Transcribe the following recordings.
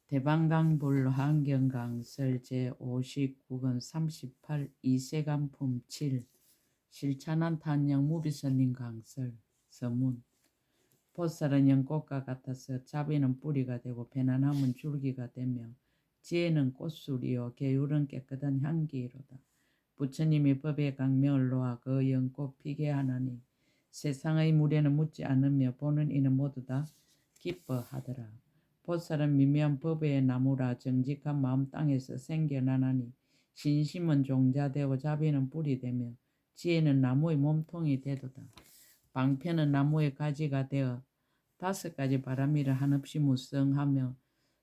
대방강불 환경강설 제59권 38 이세간품 7 실천한 탄영 무비선님 강설 서문. 보살은 연꽃과 같아서 자비는 뿌리가 되고 편안함은 줄기가 되며 지혜는 꽃술이요 계율은 깨끗한 향기이로다. 부처님이 법의 강명을 놓아 그 연꽃 피게 하나니 세상의 무례는 묻지 않으며 보는 이는 모두 다 기뻐하더라. 보살은 미묘한 법의 나무라 정직한 마음 땅에서 생겨나나니 신심은 종자되고 자비는 뿌리 되며 지혜는 나무의 몸통이 되도다. 방편은 나무의 가지가 되어 5가지 바람이를 한없이 무성하며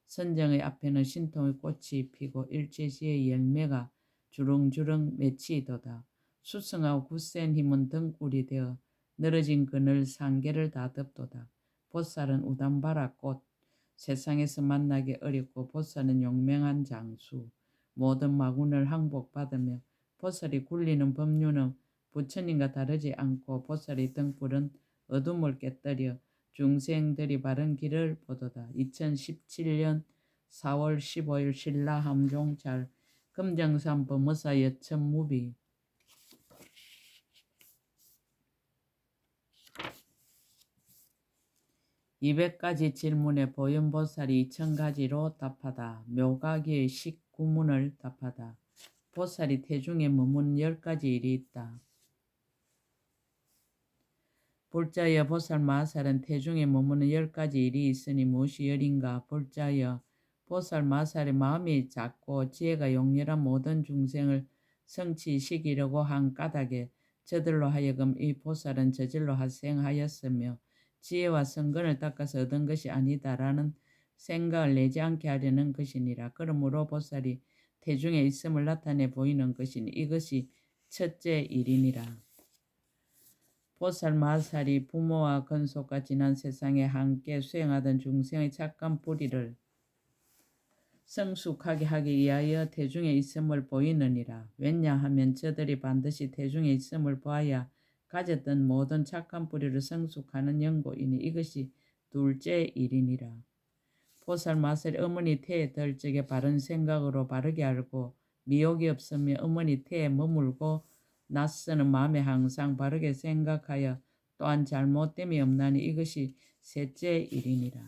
선정의 앞에는 신통의 꽃이 피고 일제시의 열매가 주렁주렁 맺히도다. 수성하고 굳센 힘은 등불이 되어 늘어진 그늘 상계를 다 덮도다. 보살은 우담바라 꽃, 세상에서 만나기 어렵고 보살은 용맹한 장수, 모든 마군을 항복받으며 보살이 굴리는 법륜은 부처님과 다르지 않고 보살의 등불은 어둠을 깨뜨려 중생들이 바른 길을 보도다. 2017년 4월 15일 신라 함종잘 금정산 범어사 여천무비. 200가지 질문에 보현보살이 2000가지로 답하다. 묘가기의 19문을 답하다. 보살이 태중에 머문 10가지 일이 있다. 불자여 보살 마살은 태중에 머무는 10가지 일이 있으니 무엇이 열인가? 불자여 보살 마살의 마음이 작고 지혜가 용렬한 모든 중생을 성취시키려고 한 까닭에 저들로 하여금 이 보살은 저질로 하생하였으며 지혜와 성근을 닦아서 얻은 것이 아니다라는 생각을 내지 않게 하려는 것이니라. 그러므로 보살이 태중에 있음을 나타내 보이는 것이니 이것이 첫째 일이니라. 보살 마살이 부모와 건속과 지난 세상에 함께 수행하던 중생의 착한 뿌리를 성숙하게 하기 위하여 태중에 있음을 보이느니라. 왜냐하면 저들이 반드시 태중에 있음을 보아야 가졌던 모든 착한 뿌리를 성숙하는 연고이니 이것이 둘째 일이니라. 보살 마살이 어머니 태에 들 적에 바른 생각으로 바르게 알고 미혹이 없으며 어머니 태에 머물고 낯서는 마음에 항상 바르게 생각하여 또한 잘못됨이 없나니 이것이 셋째 일이니라.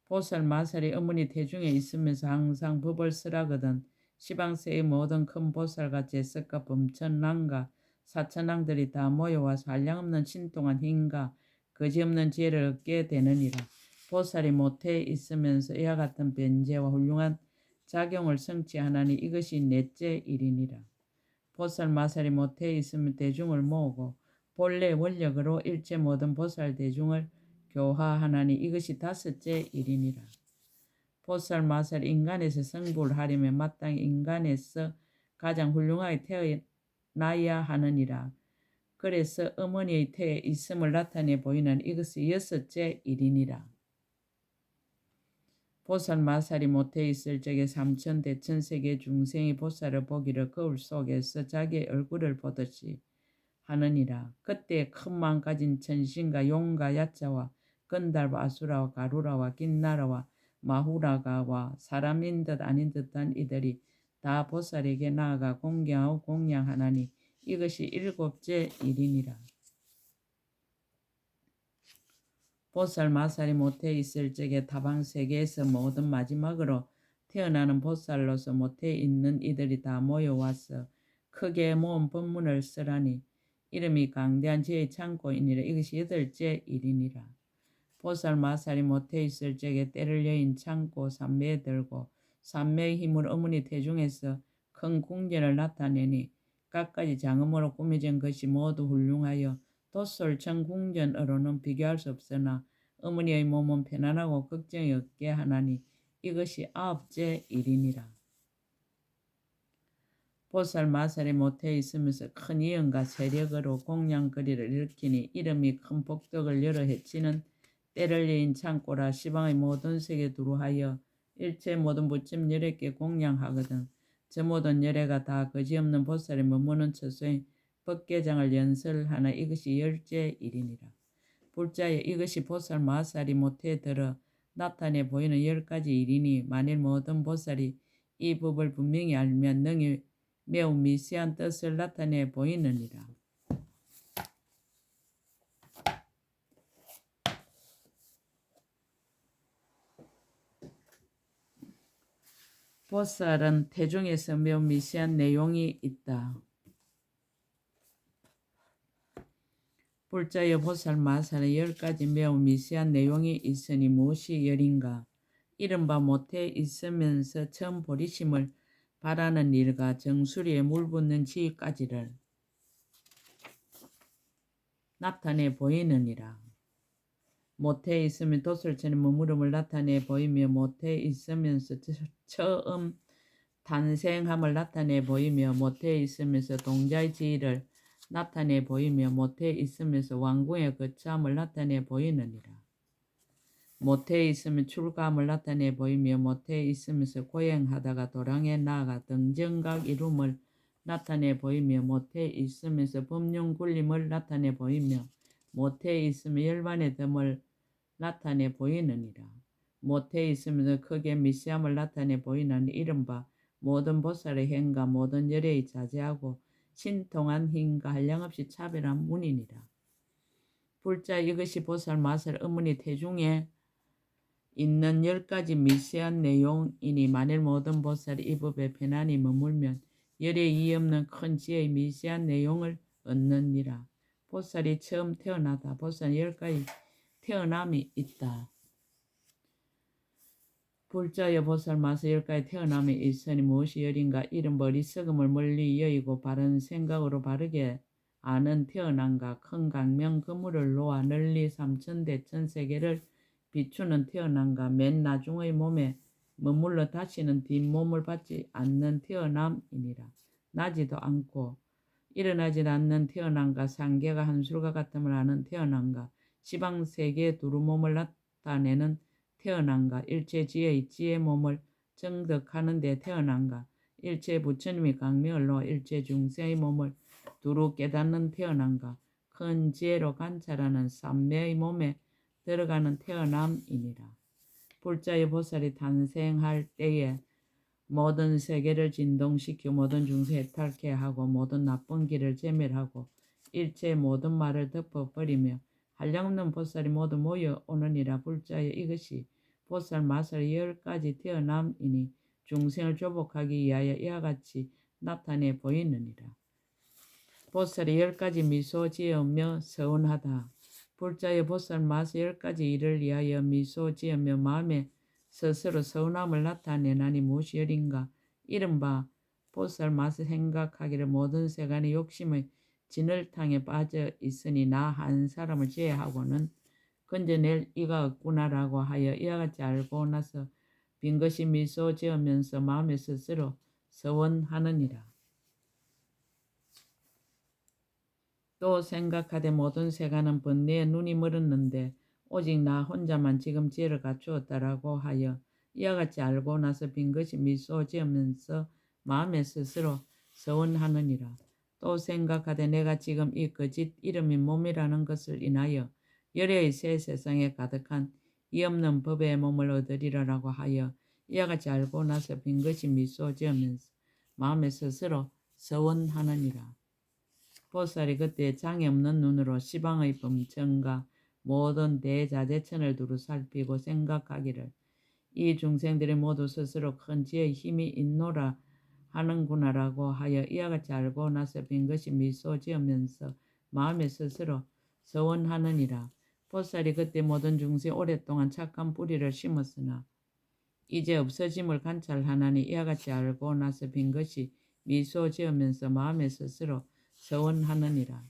보살 마살이 어머니 태중에 있으면서 항상 법을 쓰라거든 시방세의 모든 큰 보살과 제석과 범천랑과 사천랑들이 다 모여와서 한량없는 신통한 힘과 거지없는 지혜를 얻게 되느니라. 보살이 모태에 있으면서 이와 같은 변제와 훌륭한 작용을 성취하나니 이것이 넷째 일이니라. 보살 마살이 모태에 있으면 대중을 모으고 본래 원력으로 일체 모든 보살 대중을 교화하나니 이것이 다섯째 일이니라. 보살 마살이 인간에서 성불을 하려면 마땅히 인간에서 가장 훌륭하게 태어나야 하느니라. 그래서 어머니의 태에 있음을 나타내 보이는 이것이 여섯째 일이니라. 보살 마살이 모태에 있을 적에 삼천대천세계 중생이 보살을 보기를 거울 속에서 자기의 얼굴을 보듯이 하느니라. 그때 큰 마음 가진 천신과 용과 야자와 건달과 아수라와 가루라와 긴나라와 마후라가와 사람인 듯 아닌 듯한 이들이 다 보살에게 나아가 공경하고 공양하나니 이것이 일곱째 일이니라. 보살 마살이 모태에 있을 적에 타방세계에서 모든 마지막으로 태어나는 보살로서 모태에 있는 이들이 다 모여와서 크게 모은 법문을 쓰라니 이름이 강대한 지혜의 창고이니라. 이것이 여덟째 일이니라. 보살 마살이 모태에 있을 적에 때를 여인 창고 삼매에 들고 삼매의 힘으로 어머니 태중에서 큰 궁전을 나타내니 갖가지 장엄으로 꾸며진 것이 모두 훌륭하여 도솔청 궁전으로는 비교할 수 없으나 어머니의 몸은 편안하고 걱정이 없게 하나니 이것이 아홉째 일이니라. 보살 마살이 모태에 있으면서 큰 이연과 세력으로 공양거리를 일으키니 이름이 큰 복덕을 열어 헤치는 때를 여인 창고라. 시방의 모든 세계 두루하여 일체 모든 부처님 11개 공양하거든 저 모든 열애가 다 거지없는 보살이 머무는 처소인 법계장을 연설하나 이것이 10째 일이니라. 불자여 이것이 보살 마살이 모태에 들어 나타내 보이는 10가지 일이니 만일 모든 보살이 이 법을 분명히 알면 능히 매우 미세한 뜻을 나타내 보이느니라. 보살은 태중에서 매우 미세한 내용이 있다. 불자의 보살 마살에 10가지 매우 미세한 내용이 있으니 무엇이 열인가? 이른바 모태에 있으면서 처음 보리심을 바라는 일과 정수리에 물 붓는 지까지를 나타내 보이느니라. 모태에 있으면 도설처럼 머무름을 나타내 보이며 모태에 있으면서 처음 탄생함을 나타내 보이며 모태에 있으면서 동자의 지위를 나타내 보이며 모태에 있으면서 왕궁의 거처함을 나타내 보이느니라. 모태에 있으면 출가함을 나타내 보이며 모태에 있으면서 고행하다가 도량에 나아가 등정각 이룸을 나타내 보이며 모태에 있으면서 법륜 굴림을 나타내 보이며 모태에 있으면 열반의 덤을 나타내 보이느니라. 모태에 있으면서 크게 미시함을 나타내 보이는 이른바 모든 보살의 행과 모든 열애의 자제하고 신통한 힘과 한량없이 차별한 문이니라. 불자 이것이 보살 마살 어머니 태중에 있는 10가지 미세한 내용이니 만일 모든 보살이 이 법에 편안히 머물면 열에 이의 없는 큰 지혜의 미세한 내용을 얻느니라. 보살이 처음 태어나다. 보살 10가지 태어남이 있다. 불자의 보살 마서 10가지 태어남이 있으니 무엇이 열인가? 이른 어리석음을 멀리 여의고 바른 생각으로 바르게 아는 태어남과 큰 강명 그물을 놓아 널리 삼천대천 세계를 비추는 태어남과 맨 나중의 몸에 머물러 다시는 뒷몸을 받지 않는 태어남이니라. 나지도 않고 일어나지 않는 태어남과 상계가 한술과 같음을 아는 태어남과 시방세계의 두루몸을 나타내는 태어남과 일체지혜의 지혜 몸을 정득하는 데 태어남과 일체 부처님이 강명을 놓아 일체 중생의 몸을 두루 깨닫는 태어남과 큰 지혜로 관찰하는 삼매의 몸에 들어가는 태어남이니라. 불자의 보살이 탄생할 때에 모든 세계를 진동시켜 모든 중생 해탈케 하고 모든 나쁜 길을 제멸하고 일체 모든 말을 덮어버리며 한량없는 보살이 모두 모여오느니라. 불자의 이것이 보살 마살 10가지 태어남이니 중생을 조복하기 위하여 이와 같이 나타내 보이느니라. 보살이 10가지 미소 지으며 서운하다. 불자의 보살 마살 10가지 일을 위하여 미소 지으며 마음에 스스로 서운함을 나타내나니 무엇이 열인가? 이른바 보살 마살 생각하기를 모든 세간의 욕심의 진흙탕에 빠져 있으니 나 한 사람을 제외하고는 건져낼 이가 없구나라고 하여 이와 같이 알고 나서 빈것이 미소 지으면서 마음에 스스로 서원하느니라. 또 생각하되 모든 세간은 번뇌에 눈이 멀었는데 오직 나 혼자만 지금 지혜를 갖추었다라고 하여 이와 같이 알고 나서 빈것이 미소 지으면서 마음에 스스로 서원하느니라. 또 생각하되 내가 지금 이 거짓 이름이 몸이라는 것을 인하여 열애의 새 세상에 가득한 이 없는 법의 몸을 얻으리라라고 하여 이와 같이 알고 나서 빈것이 미소 지으면서 마음에 스스로 서원하느니라. 보살이 그때 장애 없는 눈으로 시방의 범천과 모든 대자재천을 두루 살피고 생각하기를 이 중생들이 모두 스스로 큰 지혜의 힘이 있노라 하는구나라고 하여 이와 같이 알고 나서 빈것이 미소 지으면서 마음에 스스로 서원하느니라. 보살이 그때 모든 중생 오랫동안 착한 뿌리를 심었으나 이제 없어짐을 관찰하나니 이와 같이 알고 나서 빈것이 미소 지으면서 마음에 스스로 서원하느니라.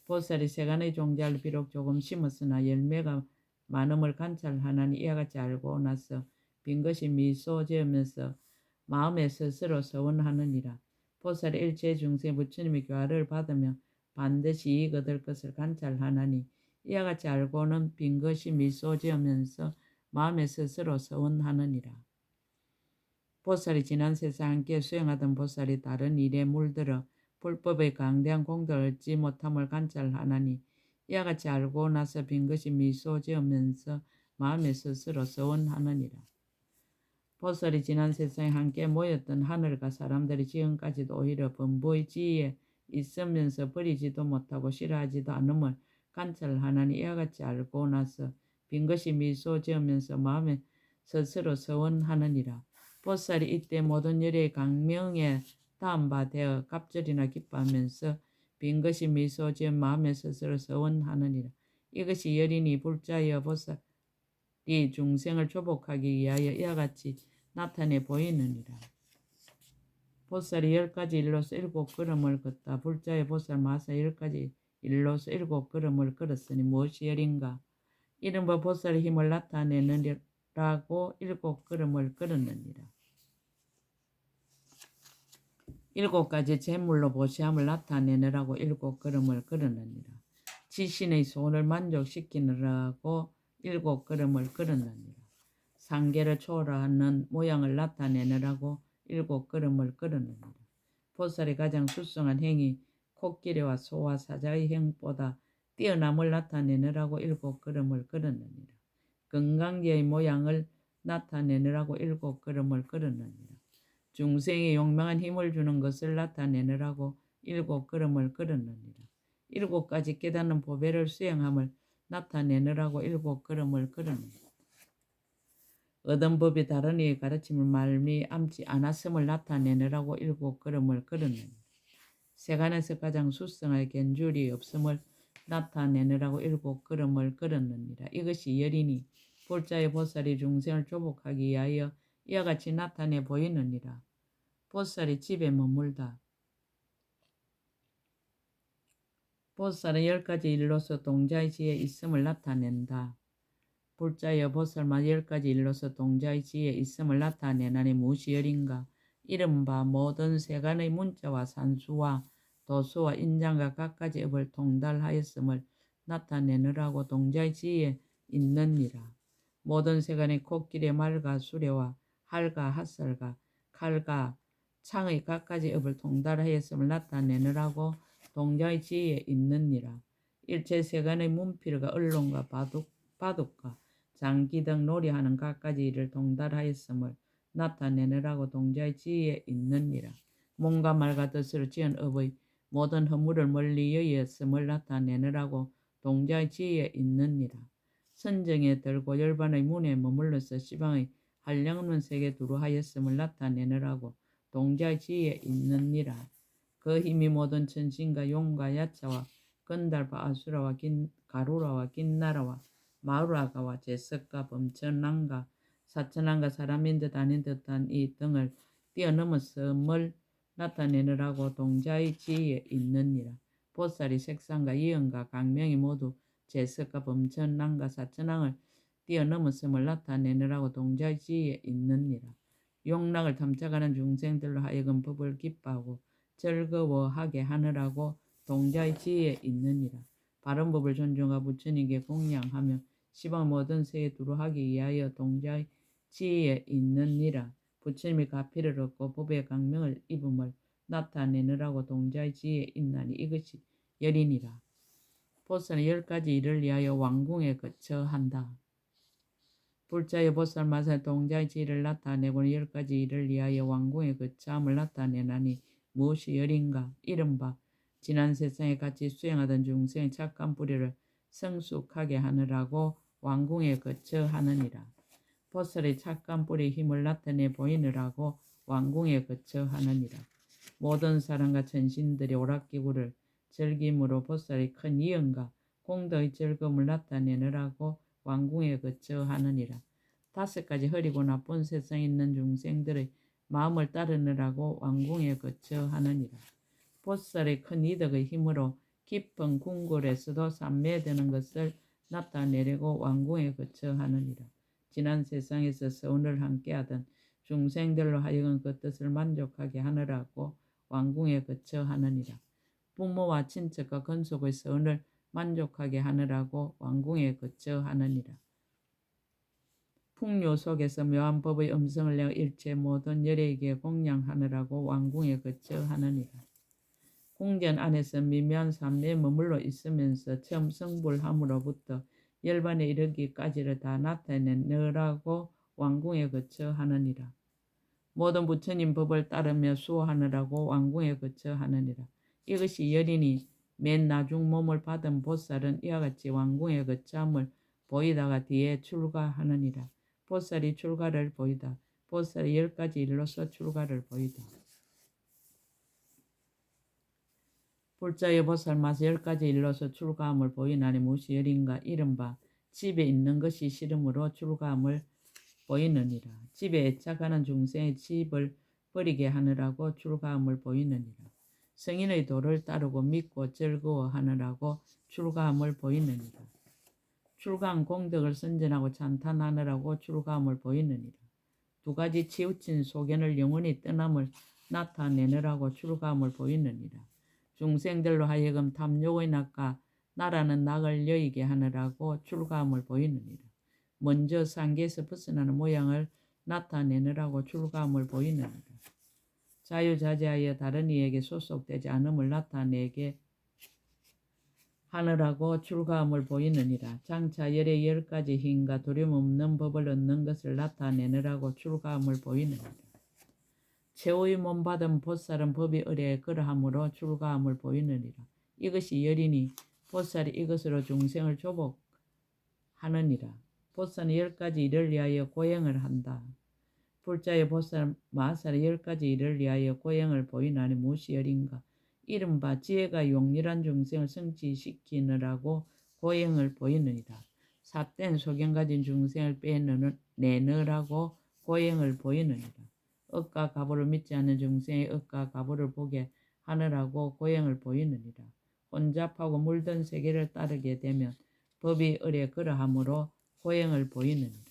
보살이 세간의 종자를 비록 조금 심었으나 열매가 많음을 관찰하나니 이와 같이 알고 나서 빈것이 미소 지으면서 마음에 스스로 서원하느니라. 보살이 일체 중생 부처님의 교화를 받으며 반드시 이익 얻을 것을 관찰하나니 이와 같이 알고는 빈것이 미소 지으면서 마음에 스스로 서원하느니라. 보살이 지난 세상 함께 수행하던 보살이 다른 일에 물들어 불법의 강대한 공덕을 얻지 못함을 관찰하나니 이와 같이 알고 나서 빈것이 미소 지으면서 마음에 스스로 서원하느니라. 보살이 지난 세상에 함께 모였던 하늘과 사람들이 지금까지도 오히려 범부의 지위에 있으면서 버리지도 못하고 싫어하지도 않음을 관찰하나니 이와 같이 알고 나서 빈것이 미소 지으면서 마음에 스스로 서원하느니라. 보살이 이때 모든 열의 강명에 다음 바 되어 갑절이나 기뻐하면서 빈것이 미소 지은 마음에 스스로 서원하느니라. 이것이 열이니 불자여 보살이 중생을 조복하기 위하여 이와 같이 나타내 보이느니라. 보살이 10가지 일로서 7걸음을 걷다. 불자의 보살 마사 10가지 일로서 7걸음을 걸었으니 무엇이 열인가? 이른바 보살의 힘을 나타내느라고 7걸음을 걸었느니라. 7가지 제물로 보시함을 나타내느라고 7걸음을 걸었느니라. 지신의 소원을 만족시키느라고 7걸음을 걸었느니라. 상계를 초월하는 모양을 나타내느라고 7걸음을 걸었느니라. 보살이 가장 수승한 행위 코끼리와 소와 사자의 행보다 뛰어남을 나타내느라고 7걸음을 걸었느니라. 건강계의 모양을 나타내느라고 7걸음을 걸었느니라. 중생의 용맹한 힘을 주는 것을 나타내느라고 7걸음을 걸었느니라. 7가지 깨닫는 보배를 수행함을 나타내느라고 7걸음을 걸었느니라. 얻은 법이 다른 이의 가르침을 말미암지 않았음을 나타내느라고 7걸음을 걸었느니라. 세간에서 가장 수승할 견줄이 없음을 나타내느라고 7걸음을 걸었느니라. 이것이 열이니 불자의 보살이 중생을 조복하기 위하여 이와 같이 나타내 보이느니라. 보살이 집에 머물다. 보살은 10가지 일로서 동자의 지에 있음을 나타낸다. 불자여 보살만 10가지 일로서 동자의 지에 있음을 나타내나니 무엇이 열인가? 이른바 모든 세간의 문자와 산수와 도수와 인장과 각가지 업을 통달하였음을 나타내느라고 동자의 지에 있느니라. 모든 세간의 코끼리 말과 수레와 할과 핫살과 칼과 창의 각가지 업을 통달하였음을 나타내느라고 동자의 지에 있느니라. 일체 세간의 문필과 언론과 바둑과 장기 등 놀이하는 각가지 일을 통달하였음을 나타내느라고 동자의 지위에 있느니라. 몸과 말과 뜻으로 지은 업의 모든 허물을 멀리 여의었음을 나타내느라고 동자의 지위에 있느니라. 선정에 들고 열반의 문에 머물러서 시방의 한량없는 세계 두루하였음을 나타내느라고 동자의 지위에 있느니라. 그 힘이 모든 천신과 용과 야차와 건달파 아수라와 가루라와 긴나라와 마루라가와 제석과 범천랑과 사천랑과 사람인 듯 아닌 듯한 이 등을 뛰어넘었음을 나타내느라고 동자의 지위에 있느니라. 보살이 색상과 이연과 강명이 모두 제석과 범천랑과 사천랑을 뛰어넘었음을 나타내느라고 동자의 지위에 있느니라. 용락을 탐착하는 중생들로 하여금 법을 기뻐하고 즐거워하게 하느라고 동자의 지위에 있느니라. 바른 법을 존중하고 부처님께 공양하며 시방 모든 세에 두루하기 위하여 동자의 지위에 있느니라. 부처님이 가피를 얻고 법의 강명을 입음을 나타내느라고 동자의 지위에 있나니 이것이 열이니라. 보살은 10가지 일을 위하여 왕궁에 거처 한다. 불자의 보살 마사 동자의 지위를 나타내고는 10가지 일을 위하여 왕궁에 거처함을 나타내나니 무엇이 열인가? 이른바 지난 세상에 같이 수행하던 중생의 착한 뿌리를 성숙하게 하느라고 왕궁에 거처하느니라. 보살의 착한 뿌리의 힘을 나타내 보이느라고 왕궁에 거처하느니라. 모든 사람과 천신들이 오락기구를 즐김으로 보살의 큰 이연과 공덕의 즐거움을 나타내느라고 왕궁에 거처하느니라. 5가지 흐리고 나쁜 세상에 있는 중생들의 마음을 따르느라고 왕궁에 거처하느니라. 보살의 큰 이덕의 힘으로 깊은 궁궐에서도 삼매되는 것을 나타내려고 왕궁에 거처하느니라. 지난 세상에서 서운을 함께하던 중생들로 하여금 그 뜻을 만족하게 하느라고 왕궁에 거처하느니라. 부모와 친척과 건속의 서운을 만족하게 하느라고 왕궁에 거처하느니라. 풍요 속에서 묘한 법의 음성을 내어 일체 모든 열에게 공양하느라고 왕궁에 거처하느니라. 궁전 안에서 미묘한 삼매에 머물러 있으면서 처음 성불함으로부터 열반에 이르기까지를 다 나타내느라고 왕궁에 거쳐 하느니라. 모든 부처님 법을 따르며 수호하느라고 왕궁에 거쳐 하느니라. 이것이 여린이 맨 나중 몸을 받은 보살은 이와 같이 왕궁에 거참을 보이다가 뒤에 출가하느니라. 보살이 출가를 보이다. 보살이 10가지 일로서 출가를 보이다. 불자의 보살 마서 10가지 일로서 출가함을 보이나니 무엇이 여린가 이른바 집에 있는 것이 싫음으로 출가함을 보이느니라. 집에 애착하는 중생의 집을 버리게 하느라고 출가함을 보이느니라. 성인의 도를 따르고 믿고 즐거워하느라고 출가함을 보이느니라. 출가한 공덕을 선전하고 찬탄하느라고 출가함을 보이느니라. 2가지 치우친 소견을 영원히 떠남을 나타내느라고 출가함을 보이느니라. 중생들로 하여금 탐욕의 낙과 나라는 낙을 여의게 하느라고 출가함을 보이느니라. 먼저 상계에서 벗어나는 모양을 나타내느라고 출가함을 보이느니라. 자유자재하여 다른 이에게 소속되지 않음을 나타내게 하느라고 출가함을 보이느니라. 장차 열의 10가지 힘과 두려움 없는 법을 얻는 것을 나타내느라고 출가함을 보이느니라. 최후의 몸 받은 보살은 법이 의례에 그러함으로 출가함을 보이느니라. 이것이 열이니 보살이 이것으로 중생을 조복하느니라. 보살은 10가지 일을 위하여 고행을 한다. 불자의 보살 마살이 10가지 일을 위하여 고행을 보이나니 무엇이 열인가? 이른바 지혜가 용렬한 중생을 성취시키느라고 고행을 보이느니라. 삿된 소견 가진 중생을 빼내느라고 고행을 보이느니라. 억과 가보를 믿지 않는 중생의 억과 가보를 보게 하느라고 고행을 보이느니라. 혼잡하고 물든 세계를 따르게 되면 법이 의례 그러함으로 고행을 보이느니라.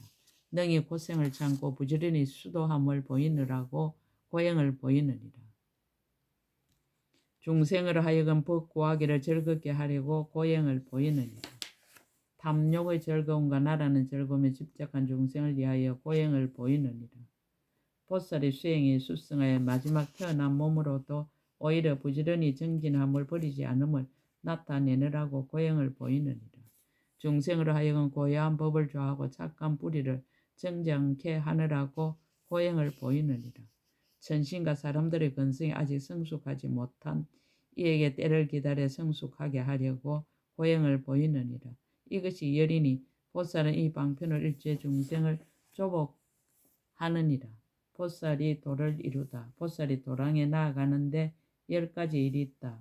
능히 고생을 참고 부지런히 수도함을 보이느라고 고행을 보이느니라. 중생으로 하여금 법구하기를 즐겁게 하려고 고행을 보이느니라. 탐욕의 즐거움과 나라는 즐거움에 집착한 중생을 위하여 고행을 보이느니라. 보살이 수행이 수승하여 마지막 태어난 몸으로도 오히려 부지런히 정진함을 버리지 않음을 나타내느라고 고행을 보이느니라. 중생으로 하여금 고야한 법을 좋아하고 착한 뿌리를 정정케 하느라고 고행을 보이느니라. 천신과 사람들의 근성이 아직 성숙하지 못한 이에게 때를 기다려 성숙하게 하려고 고행을 보이느니라. 이것이 열이니 보살은 이 방편을 일체 중생을 조복하느니라. 보살이 도를 이루다. 보살이 도랑에 나아가는데 10가지 일이 있다.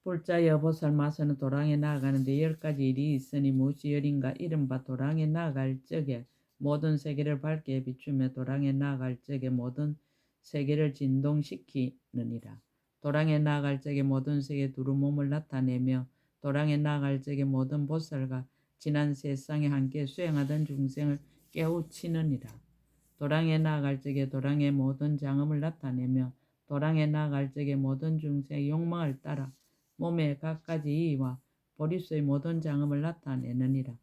불자여 보살 마서는 도랑에 나아가는데 10가지 일이 있으니 무엇이 열인가? 이른바 도랑에 나아갈 적에 모든 세계를 밝게 비추며 도랑에 나아갈 적에 모든 세계를 진동시키느니라. 도랑에 나아갈 적에 모든 세계 두루 몸을 나타내며 도랑에 나아갈 적에 모든 보살과 지난 세상에 함께 수행하던 중생을 깨우치느니라. 도랑에 나아갈 적에 도랑의 모든 장엄을 나타내며 도랑에 나아갈 적에 모든 중생의 욕망을 따라 몸의 갖가지 이와 보리수의 모든 장엄을 나타내느니라.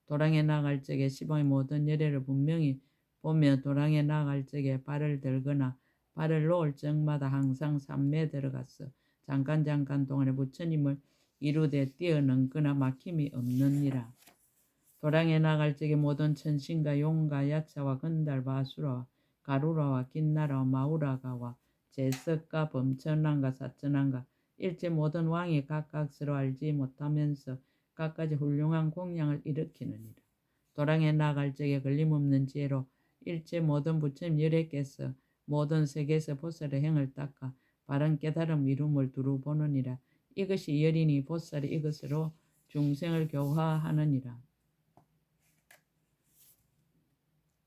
도랑에 나아갈 적에 시방의 모든 열애를 분명히 보며 도랑에 나아갈 적에 발을 들거나 발을 놓을 적마다 항상 산매에 들어가서 잠깐 동안에 부처님을 이루되 뛰어넘거나 막힘이 없느니라. 도랑에 나갈 적에 모든 천신과 용과 야차와 건달과 아수라와 가루라와 긴나라와 마우라가와 제석과 범천왕과 사천왕과 일체 모든 왕이 각각 서로 알지 못하면서 각가지 훌륭한 공양을 일으키느니라. 도랑에 나갈 적에 걸림없는 지혜로 일체 모든 부처님 열애께서 모든 세계에서 보살의 행을 닦아 바른 깨달음 이룸을 두루 보느니라. 이것이 열이니 보살이 이것으로 중생을 교화하느니라.